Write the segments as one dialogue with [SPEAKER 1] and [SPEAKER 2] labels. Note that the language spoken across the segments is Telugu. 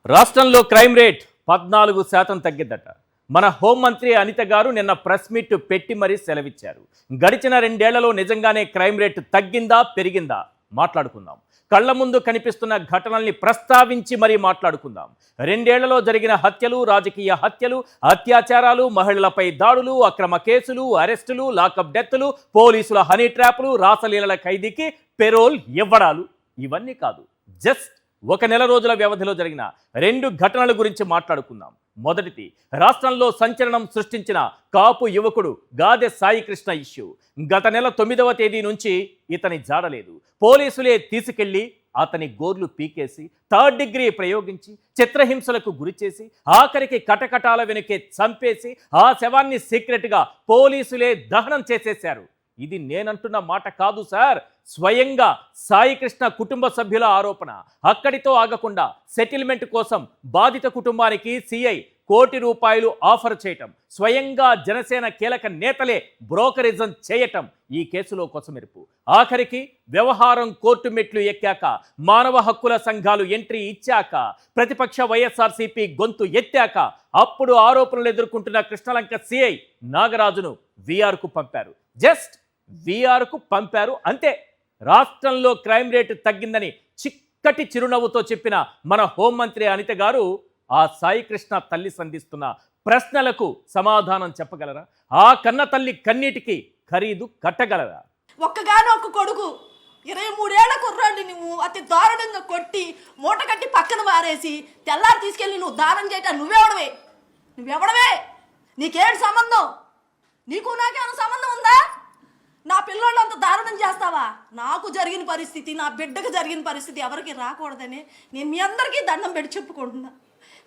[SPEAKER 1] రాష్ట్రంలో క్రైమ్ రేట్ 14% తగ్గిద్దట. మన హోంమంత్రి అనిత గారు నిన్న ప్రెస్ మీట్ పెట్టి మరీ సెలవిచ్చారు. గడిచిన 2 ఏళ్లలో నిజంగానే క్రైమ్ రేట్ తగ్గిందా పెరిగిందా మాట్లాడుకుందాం. కళ్ల ముందు కనిపిస్తున్న ఘటనల్ని ప్రస్తావించి మరీ మాట్లాడుకుందాం. 2 ఏళ్లలో జరిగిన హత్యలు, రాజకీయ హత్యలు, అత్యాచారాలు, మహిళలపై దాడులు, అక్రమ కేసులు, అరెస్టులు, లాకప్ డెత్తులు, పోలీసుల హనీ ట్రాప్లు, రాసలీలల ఖైదీకి పెరోల్ ఇవ్వడాలు, ఇవన్నీ కాదు, జస్ట్ 1 నెల రోజుల వ్యవధిలో జరిగిన 2 ఘటనల గురించి మాట్లాడుకుందాం. మొదటిది, రాష్ట్రంలో సంచలనం సృష్టించిన కాపు యువకుడు గాదె సాయికృష్ణ ఇష్యూ. గత నెల 9వ తేదీ నుంచి ఇతని జాడలేదు. పోలీసులే తీసుకెళ్లి అతని గోర్లు పీకేసి, 3rd డిగ్రీ ప్రయోగించి, చిత్రహింసలకు గురిచేసి, ఆఖరికి కటకటాల వెనుకే చంపేసి, ఆ శవాన్ని సీక్రెట్గా పోలీసులే దహనం చేసేశారు. ఇది నేనంటున్న మాట కాదు సార్, స్వయంగా సాయికృష్ణ కుటుంబ సభ్యుల ఆరోపణ. అక్కడితో ఆగకుండా సెటిల్మెంట్ కోసం బాధిత కుటుంబానికి సిఐ ₹1 కోటి ఆఫర్ చేయటం, స్వయంగా జనసేన కీలక నేతలే బ్రోకరిజం చేయటం ఈ కేసులో కొసమెరుపు. ఆఖరికి వ్యవహారం కోర్టు మెట్లు ఎక్కాక, మానవ హక్కుల సంఘాలు ఎంట్రీ ఇచ్చాక, ప్రతిపక్ష వైఎస్ఆర్సీపీ గొంతు ఎత్తాక, అప్పుడు ఆరోపణలు ఎదుర్కొంటున్న కృష్ణలంక సిఐ నాగరాజును వీఆర్కు పంపారు. జస్ట్ వీఆర్కు పంపారు అంతే. రాష్ట్రంలో క్రైమ్ రేటు తగ్గిందని చిక్కటి చిరునవ్వుతో చెప్పిన మన హోంమంత్రి అనిత గారు ఆ సాయికృష్ణ తల్లి సంధిస్తున్న ప్రశ్నలకు సమాధానం చెప్పగలరా? ఆ కన్న తల్లి కన్నీటికి ఖరీదు కట్టగలరా?
[SPEAKER 2] ఒక్కగానో ఒక్క కొడుకు 23 ఏళ్ల కుర్రాడిని నువ్వు అతి దారుణంగా కొట్టి మూట కట్టి పక్కన మారేసి తెల్లారి తీసుకెళ్ళి నువ్వు దానం చేయటం నువ్వెవడవే? నీకేంటి సంబంధం? నీకు నాకేమైనా సంబంధం ఉందా? నా పిల్లోళ్ళు అంత దారుణం చేస్తావా? నాకు జరిగిన పరిస్థితి, నా బిడ్డకు జరిగిన పరిస్థితి ఎవరికి రాకూడదని నేను మీ అందరికీ దండం పెట్టి చెప్పుకుంటున్నా.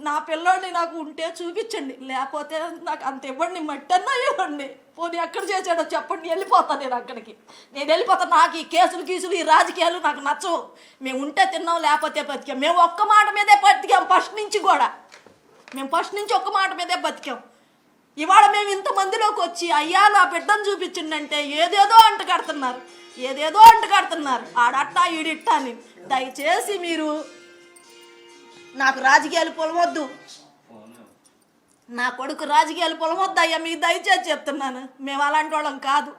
[SPEAKER 2] నా పిల్లోడిని నాకు ఉంటే చూపించండి, లేకపోతే నాకు అంత ఇవ్వండి, మట్టన్నా ఇవ్వండి. పోనీ ఎక్కడ చేసాడో చెప్పండి, వెళ్ళిపోతాను నేను అక్కడికి. నేను వెళ్ళిపోతాను. నాకు ఈ కేసులు ఈ రాజకీయాలు నాకు నచ్చవు. మేము ఉంటే తిన్నాం, లేకపోతే బతికాం. మేము ఒక్క మాట మీదే బతికాం ఫస్ట్ నుంచి కూడా. మేము ఫస్ట్ నుంచి ఒక్క మాట మీదే బతికాం. ఇవాళ మేము ఇంతమందిలోకి వచ్చి అయ్యా నా బిడ్డను చూపించిందంటే ఏదేదో అంటగడుతున్నారు. ఆడట్టా ఈడిట్టా అని. దయచేసి మీరు నాకు రాజకీయాలు పొలవద్దు, నా కొడుకు రాజకీయాలు పొలవద్దు అయ్యా, మీకు దయచేసి చెప్తున్నాను. మేము అలాంటి వాళ్ళం కాదు.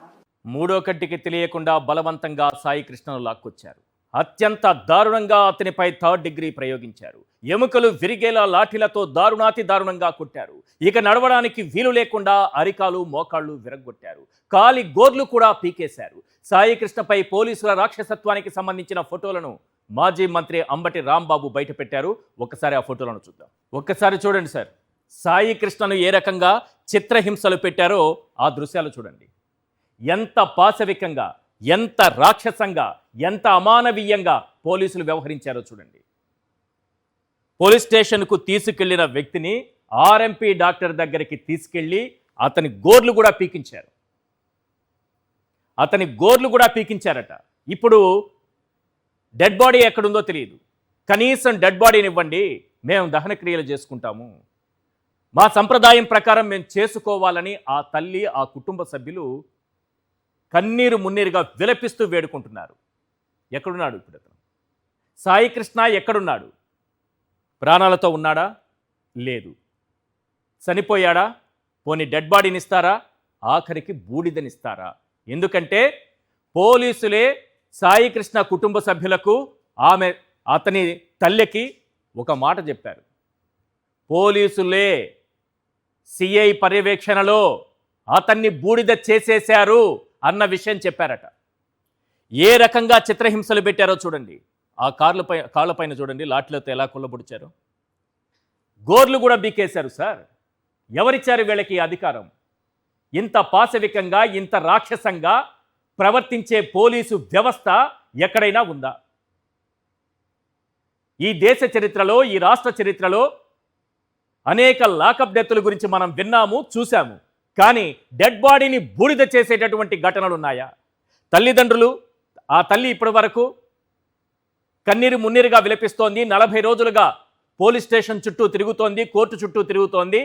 [SPEAKER 1] మూడో కంటికి తెలియకుండా బలవంతంగా సాయికృష్ణను లాక్కొచ్చారు. అత్యంత దారుణంగా అతనిపై 3rd డిగ్రీ ప్రయోగించారు. ఎముకలు విరిగేలా లాఠీలతో దారుణాతి దారుణంగా కొట్టారు. ఇక నడవడానికి వీలు లేకుండా అరికాలు మోకాళ్ళు విరగ్గొట్టారు. కాలి గోర్లు కూడా పీకేశారు. సాయికృష్ణపై పోలీసుల రాక్షసత్వానికి సంబంధించిన ఫోటోలను మాజీ మంత్రి అంబటి రాంబాబు బయటపెట్టారు. ఒక్కసారి ఆ ఫోటోలను చూద్దాం. ఒక్కసారి చూడండి సార్, సాయికృష్ణను ఏ రకంగా చిత్రహింసలు పెట్టారో ఆ దృశ్యాలు చూడండి. ఎంత పాశవికంగా, ఎంత రాక్షసంగా, ఎంత అమానవీయంగా పోలీసులు వ్యవహరించారో చూడండి. పోలీస్ స్టేషన్కు తీసుకెళ్లిన వ్యక్తిని ఆర్ఎంపీ డాక్టర్ దగ్గరికి తీసుకెళ్లి అతని గోర్లు కూడా పీకించారట. ఇప్పుడు డెడ్ బాడీ ఎక్కడుందో తెలియదు. కనీసం డెడ్ బాడీని ఇవ్వండి, మేము దహన క్రియలు చేసుకుంటాము, మా సంప్రదాయం ప్రకారం మేము చేసుకోవాలని ఆ తల్లి, ఆ కుటుంబ సభ్యులు కన్నీరు మున్నీరుగా విలపిస్తూ వేడుకుంటున్నారు. ఎక్కడున్నాడు ఇప్పుడు అతను? సాయికృష్ణ ఎక్కడున్నాడు? ప్రాణాలతో ఉన్నాడా? లేదు. చనిపోయాడా? పోనీ డెడ్ బాడీని ఇస్తారా? ఆఖరికి బూడిదనిస్తారా? ఎందుకంటే పోలీసులే సాయికృష్ణ కుటుంబ సభ్యులకు, అతని తల్లికి ఒక మాట చెప్పారు. పోలీసులే సిఐ పర్యవేక్షణలో అతన్ని బూడిద చేసేశారు అన్న విషయం చెప్పారట. ఏ రకంగా చిత్రహింసలు పెట్టారో చూడండి. ఆ కాళ్ళపైన చూడండి, లాఠీలతో ఎలా కొల్లబొడిచారో. గోర్లు కూడా బీకేశారు. సార్, ఎవరిచ్చారు వీళ్ళకి అధికారం? ఇంత పాశవికంగా, ఇంత రాక్షసంగా ప్రవర్తించే పోలీసు వ్యవస్థ ఎక్కడైనా ఉందా? ఈ దేశ చరిత్రలో, ఈ రాష్ట్ర చరిత్రలో అనేక లాకప్ డెత్తుల గురించి మనం విన్నాము, చూశాము. కానీ డెడ్ బాడీని బూడిద చేసేటటువంటి ఘటనలు ఉన్నాయా? తల్లిదండ్రులు, ఆ తల్లి ఇప్పటి వరకు కన్నీరు మున్నీరుగా విలపిస్తోంది. 40 రోజులుగా పోలీస్ స్టేషన్ చుట్టూ తిరుగుతోంది, కోర్టు చుట్టూ తిరుగుతోంది.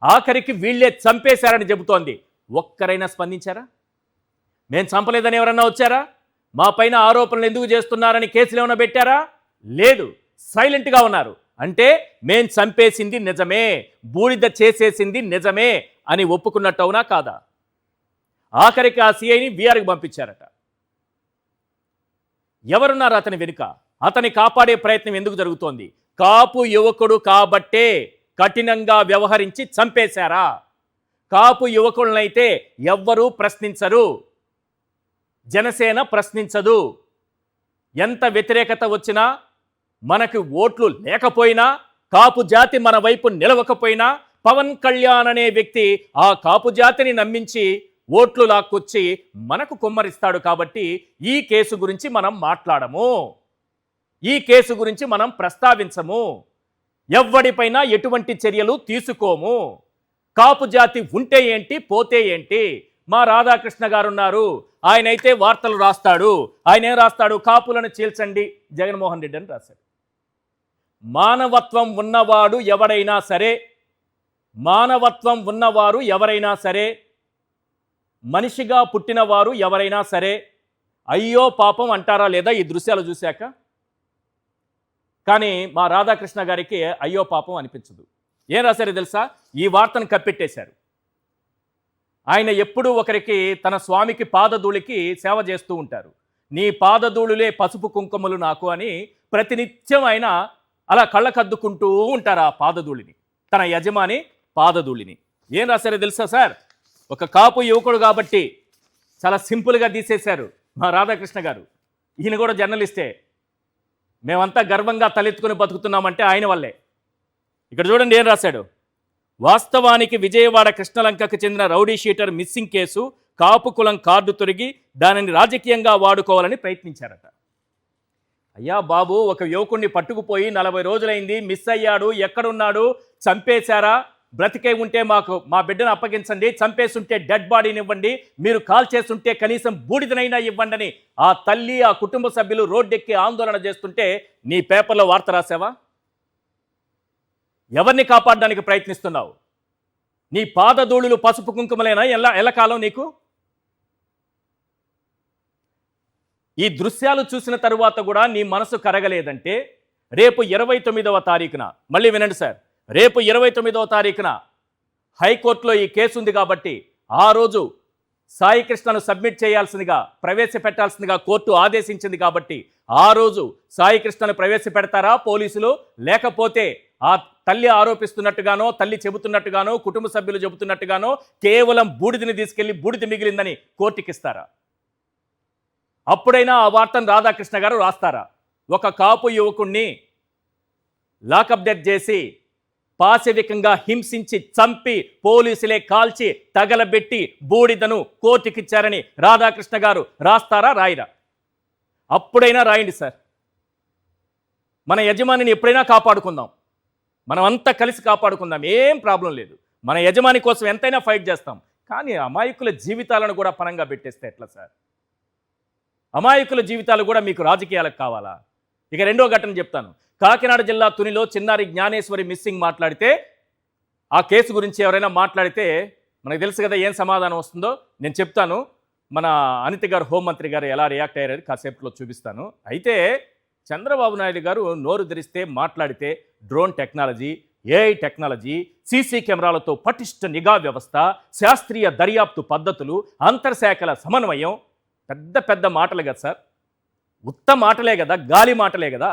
[SPEAKER 1] ఆఖరికి వీళ్ళే చంపేశారని చెబుతోంది. ఒక్కరైనా స్పందించారా? మేము చంపలేదని ఎవరన్నా వచ్చారా? మా పైన ఆరోపణలు ఎందుకు చేస్తున్నారని కేసులు ఏమైనా పెట్టారా? లేదు, సైలెంట్గా ఉన్నారు. అంటే మేం చంపేసింది నిజమే, బూడిద చేసేసింది నిజమే అని ఒప్పుకున్నట్టు అవునా కాదా? ఆఖరికి ఆ సిఐని బీఆర్కి పంపించారట. ఎవరున్నారు అతని వెనుక? అతని కాపాడే ప్రయత్నం ఎందుకు జరుగుతోంది? కాపు యువకుడు కాబట్టే కఠినంగా వ్యవహరించి చంపేశారా? కాపు యువకులనైతే ఎవ్వరూ ప్రశ్నించరు, జనసేన ప్రశ్నించదు. ఎంత వ్యతిరేకత వచ్చినా, మనకు ఓట్లు లేకపోయినా, కాపు జాతి మన వైపు నిలవకపోయినా, పవన్ కళ్యాణ్ అనే వ్యక్తి ఆ కాపు జాతిని నమ్మించి ఓట్లు లాక్కొచ్చి మనకు కుమ్మరిస్తాడు. కాబట్టి ఈ కేసు గురించి మనం మాట్లాడము, ఈ కేసు గురించి మనం ప్రస్తావించము, ఎవ్వడిపైనా ఎటువంటి చర్యలు తీసుకోము. కాపు జాతి ఉంటే ఏంటి, పోతే ఏంటి? మా రాధాకృష్ణ గారు ఉన్నారు, ఆయన అయితే వార్తలు రాస్తాడు. ఆయన ఏం రాస్తాడు? కాపులను చీల్చండి జగన్మోహన్ రెడ్డి అని రాశాడు. మానవత్వం ఉన్నవాడు ఎవడైనా సరే, మానవత్వం ఉన్నవారు ఎవరైనా సరే, మనిషిగా పుట్టినవారు ఎవరైనా సరే అయ్యో పాపం అంటారా లేదా ఈ దృశ్యాలు చూశాక? కానీ మా రాధాకృష్ణ గారికి అయ్యో పాపం అనిపించదు. ఏం రాశారు తెలుసా? ఈ వార్తను కప్పెట్టేశారు. ఆయన ఎప్పుడూ ఒకరికి, తన స్వామికి పాదధూళికి సేవ చేస్తూ ఉంటారు. నీ పాదధూళులే పసుపు కుంకుమలు నాకు అని ప్రతినిత్యం ఆయన అలా కళ్ళకద్దుకుంటూ ఉంటారు ఆ పాదధూళిని, తన యజమాని పాదధూళిని. ఏం రాశారో తెలుసా సార్? ఒక కాపు యువకుడు కాబట్టి చాలా సింపుల్గా తీసేశారు మా రాధాకృష్ణ గారు. ఈయన కూడా జర్నలిస్టే. మేమంతా గర్వంగా తలెత్తుకుని బతుకుతున్నామంటే ఆయన వల్లే. ఇక్కడ చూడండి ఏం రాశాడు. వాస్తవానికి విజయవాడ కృష్ణలంకకు చెందిన రౌడీ షీటర్ మిస్సింగ్ కేసు, కాపు కులం కార్డు తొరిగి దానిని రాజకీయంగా వాడుకోవాలని ప్రయత్నించారట. అయ్యా బాబు, ఒక యువకుడిని పట్టుకుపోయి 40 రోజులైంది, మిస్ అయ్యాడు, ఎక్కడున్నాడు, చంపేశారా? బ్రతికే ఉంటే మాకు మా బిడ్డను అప్పగించండి, చంపేస్తుంటే డెడ్ బాడీని ఇవ్వండి, మీరు కాల్ చేస్తుంటే కనీసం బూడిదనైనా ఇవ్వండి అని ఆ తల్లి, ఆ కుటుంబ సభ్యులు రోడ్డెక్కి ఆందోళన చేస్తుంటే నీ పేపర్లో వార్త రాసావా? ఎవరిని కాపాడడానికి ప్రయత్నిస్తున్నావు? నీ పాదధూళులు పసుపు కుంకుమలేనా ఎల్లకాలం నీకు? ఈ దృశ్యాలు చూసిన తరువాత కూడా నీ మనసు కరగలేదంటే రేపు 29వ తారీఖున, మళ్ళీ వినండి సార్, రేపు 29వ తారీఖున హైకోర్టులో ఈ కేసు ఉంది కాబట్టి ఆ రోజు సాయి కృష్ణను సబ్మిట్ చేయాల్సిందిగా, ప్రవేశపెట్టాల్సిందిగా కోర్టు ఆదేశించింది కాబట్టి ఆ రోజు సాయి కృష్ణను ప్రవేశపెడతారా పోలీసులు? లేకపోతే ఆ తల్లి ఆరోపిస్తున్నట్టుగానో, తల్లి చెబుతున్నట్టుగానో, కుటుంబ సభ్యులు చెబుతున్నట్టుగానో కేవలం బూడిదని తీసుకెళ్లి బూడిద మిగిలిందని కోర్టుకిస్తారా? అప్పుడైనా ఆ వార్తను రాధాకృష్ణ గారు రాస్తారా? ఒక కాపు యువకుణ్ణి లాకప్ డెత్ చేసి పాశవికంగా హింసించి చంపి పోలీసులే కాల్చి తగలబెట్టి బూడిదను కోర్టుకిచ్చారని రాధాకృష్ణ గారు రాస్తారా, రాయిరా? అప్పుడైనా రాయండి సార్. మన యజమానిని ఎప్పుడైనా కాపాడుకుందాం, మనం అంతా కలిసి కాపాడుకుందాం, ఏం ప్రాబ్లం లేదు. మన యజమాని కోసం ఎంతైనా ఫైట్ చేస్తాం. కానీ అమాయకుల జీవితాలను కూడా పణంగా పెట్టేస్తే ఎట్లా సార్? అమాయకుల జీవితాలు కూడా మీకు రాజకీయాలకు కావాలా? ఇక రెండో ఘటన చెప్తాను. కాకినాడ జిల్లా తునిలో చిన్నారి జ్ఞానేశ్వరి మిస్సింగ్ మాట్లాడితే, ఆ కేసు గురించి ఎవరైనా మాట్లాడితే మనకు తెలుసు కదా ఏం సమాధానం వస్తుందో. నేను చెప్తాను. మన అనిత గారు, హోంమంత్రి గారు ఎలా రియాక్ట్ అయ్యారని కాసేపట్లో చూపిస్తాను. అయితే చంద్రబాబు నాయుడు గారు నోరు తెరిస్తే, మాట్లాడితే drone technology, AI technology, CC కెమెరాలతో పటిష్ట నిఘా వ్యవస్థ, శాస్త్రీయ దర్యాప్తు పద్ధతులు, అంతర్శాఖల సమన్వయం, పెద్ద పెద్ద మాటలు కదా సార్. ఉత్త మాటలే కదా, గాలి మాటలే కదా.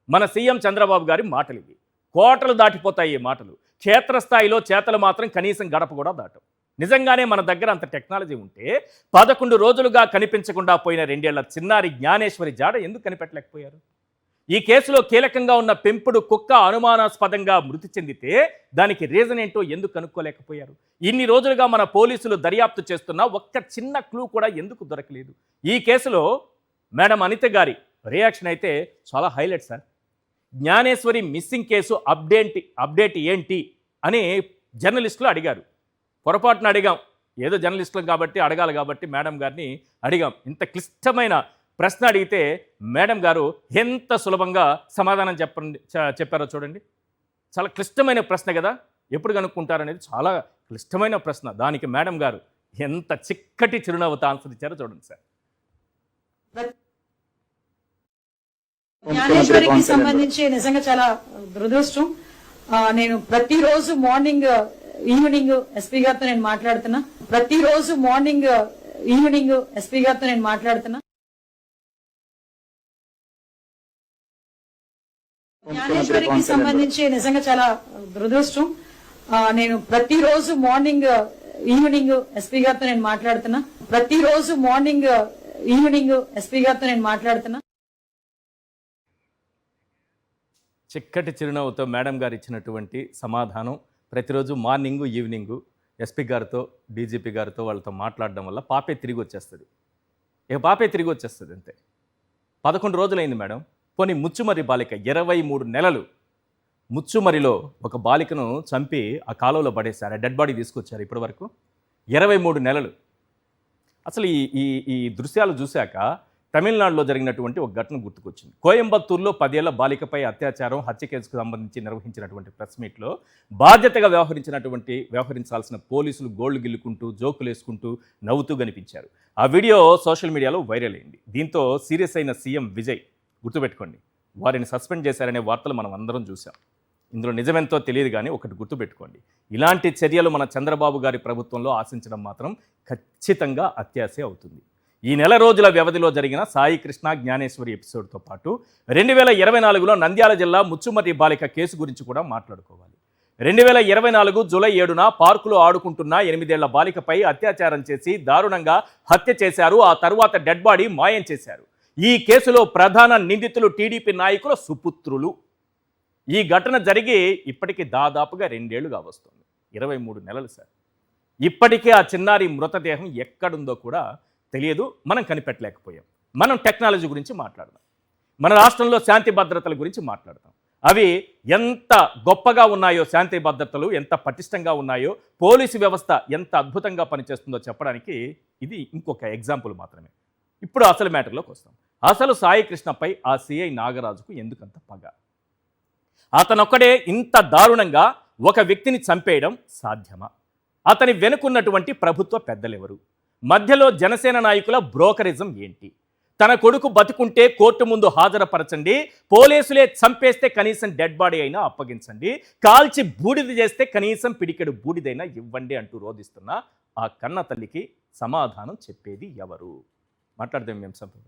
[SPEAKER 1] మన సీఎం చంద్రబాబు గారి మాటలు ఇవి. కోటలు దాటిపోతాయి ఈ మాటలు. క్షేత్రస్థాయిలో చేతలు మాత్రం కనీసం గడప కూడా దాటం. నిజంగానే మన దగ్గర అంత టెక్నాలజీ ఉంటే 11 రోజులుగా కనిపించకుండా పోయిన 2 ఏళ్ల చిన్నారి జ్ఞానేశ్వరి జాడ ఎందుకు కనిపెట్టలేకపోయారు? ఈ కేసులో కీలకంగా ఉన్న పెంపుడు కుక్క అనుమానాస్పదంగా మృతి చెందితే దానికి రీజన్ ఏంటో ఎందుకు కనుక్కోలేకపోయారు? ఇన్ని రోజులుగా మన పోలీసులు దర్యాప్తు చేస్తున్నా ఒక్క చిన్న క్లూ కూడా ఎందుకు దొరకలేదు? ఈ కేసులో మేడం అనిత గారి రియాక్షన్ అయితే చాలా highlight sir. Gnaneshwari missing case update ఏంటి అని జర్నలిస్టులు అడిగారు. పొరపాటున అడిగాం, ఏదో జర్నలిస్టులు కాబట్టి అడగాలి కాబట్టి మేడం గారిని అడిగాం. ఇంత క్లిష్టమైన ప్రశ్న అడిగితే మేడం గారు ఎంత సులభంగా సమాధానం చెప్పారో చూడండి. చాలా క్లిష్టమైన ప్రశ్న కదా, ఎప్పుడు కనుక్కుంటారనేది చాలా క్లిష్టమైన ప్రశ్న. దానికి మేడం గారు ఎంత చిక్కటి చిరునవ్వుతో ఆన్సర్ ఇచ్చారో చూడండి సార్.
[SPEAKER 3] జ్ఞానేశ్వరికి సంబంధించి నిజంగా చాలా దురదృష్టం. నేను ప్రతిరోజు మార్నింగ్ ఈవినింగ్ ఎస్పీ గారితో నేను మాట్లాడుతున్నా. ప్రతిరోజు మార్నింగ్ ఈవినింగ్ ఎస్పీ గారితో నేను మాట్లాడుతున్నా. జ్ఞానేశ్వరికి సంబంధించి నిజంగా చాలా దురదృష్టం. నేను ప్రతిరోజు మార్నింగ్ ఈవినింగ్ ఎస్పీ గారితో నేను మాట్లాడుతున్నా. ప్రతిరోజు మార్నింగ్ ఈవినింగ్ ఎస్పీ గారితో నేను మాట్లాడుతున్నా.
[SPEAKER 1] చిక్కటి చిరునవ్వుతో మేడం గారు ఇచ్చినటువంటి సమాధానం ప్రతిరోజు మార్నింగు ఈవినింగు ఎస్పీ గారితో డీజీపీ గారితో వాళ్ళతో మాట్లాడడం వల్ల పాపే తిరిగి వచ్చేస్తుంది. పాపే తిరిగి వచ్చేస్తుంది అంతే. 11 రోజులైంది మేడం. పోనీ ముచ్చుమర్రి బాలిక 23 నెలలు ముచ్చుమరిలో ఒక బాలికను చంపి ఆ కాలువలో పడేశారు. ఆ డెడ్ బాడీ తీసుకొచ్చారు ఇప్పటి వరకు 23 నెలలు. అసలు ఈ ఈ దృశ్యాలు చూశాక తమిళనాడులో జరిగినటువంటి ఒక ఘటన గుర్తుకొచ్చింది. కోయంబత్తూరులో 10 ఏళ్ల బాలికపై అత్యాచారం హత్య కేసుకు సంబంధించి నిర్వహించినటువంటి ప్రెస్ మీట్లో బాధ్యతగా వ్యవహరించాల్సిన పోలీసులు గోళ్లు గిల్లుకుంటూ జోకులు వేసుకుంటూ నవ్వుతూ కనిపించారు. ఆ వీడియో సోషల్ మీడియాలో వైరల్ అయింది. దీంతో సీరియస్ అయిన సీఎం విజయ్, గుర్తుపెట్టుకోండి, వారిని సస్పెండ్ చేశారనే వార్తలు మనం అందరం చూసాం. ఇందులో నిజమెంతో తెలియదు, కానీ ఒకటి గుర్తుపెట్టుకోండి, ఇలాంటి చర్యలు మన చంద్రబాబు గారి ప్రభుత్వంలో ఆశించడం మాత్రం ఖచ్చితంగా అత్యాశే అవుతుంది. ఈ నెల రోజుల వ్యవధిలో జరిగిన సాయి కృష్ణ జ్ఞానేశ్వరి ఎపిసోడ్తో పాటు 2024లో నంద్యాల జిల్లా ముచ్చుమర్రి బాలిక కేసు గురించి కూడా మాట్లాడుకోవాలి. 2024 జూలై 7న పార్కులో ఆడుకుంటున్న 8 ఏళ్ల బాలికపై అత్యాచారం చేసి దారుణంగా హత్య చేశారు. ఆ తర్వాత డెడ్ బాడీ మాయం చేశారు. ఈ కేసులో ప్రధాన నిందితులు టీడీపీ నాయకుల సుపుత్రులు. ఈ ఘటన జరిగి ఇప్పటికీ దాదాపుగా 2 ఏళ్లుగా వస్తుంది. 23 నెలలు సార్. ఇప్పటికే ఆ చిన్నారి మృతదేహం ఎక్కడుందో కూడా తెలియదు, మనం కనిపెట్టలేకపోయాం. మనం టెక్నాలజీ గురించి మాట్లాడదాం. మన రాష్ట్రంలో శాంతి భద్రతల గురించి మాట్లాడదాం. అవి ఎంత గొప్పగా ఉన్నాయో, శాంతి భద్రతలు ఎంత పటిష్టంగా ఉన్నాయో, పోలీసు వ్యవస్థ ఎంత అద్భుతంగా పనిచేస్తుందో చెప్పడానికి ఇది ఇంకొక ఎగ్జాంపుల్ మాత్రమే. ఇప్పుడు అసలు మ్యాటర్లోకి వస్తాం. అసలు సాయి కృష్ణపై ఆ సిఐ నాగరాజుకు ఎందుకంత పగ? అతనొక్కడే ఇంత దారుణంగా ఒక వ్యక్తిని చంపేయడం సాధ్యమా? అతని వెనుకున్నటువంటి ప్రభుత్వ పెద్దలెవరు? మధ్యలో జనసేన నాయకుల బ్రోకరిజం ఏంటి? తన కొడుకు బతుకుంటే కోర్టు ముందు హాజరుపరచండి, పోలీసులే చంపేస్తే కనీసం డెడ్ బాడీ అయినా అప్పగించండి, కాల్చి బూడిద చేస్తే కనీసం పిడికెడు బూడిదైనా ఇవ్వండి అంటూ రోధిస్తున్న ఆ కన్న తల్లికి సమాధానం చెప్పేది ఎవరు? మాట్లాడదాం మేము సంపద.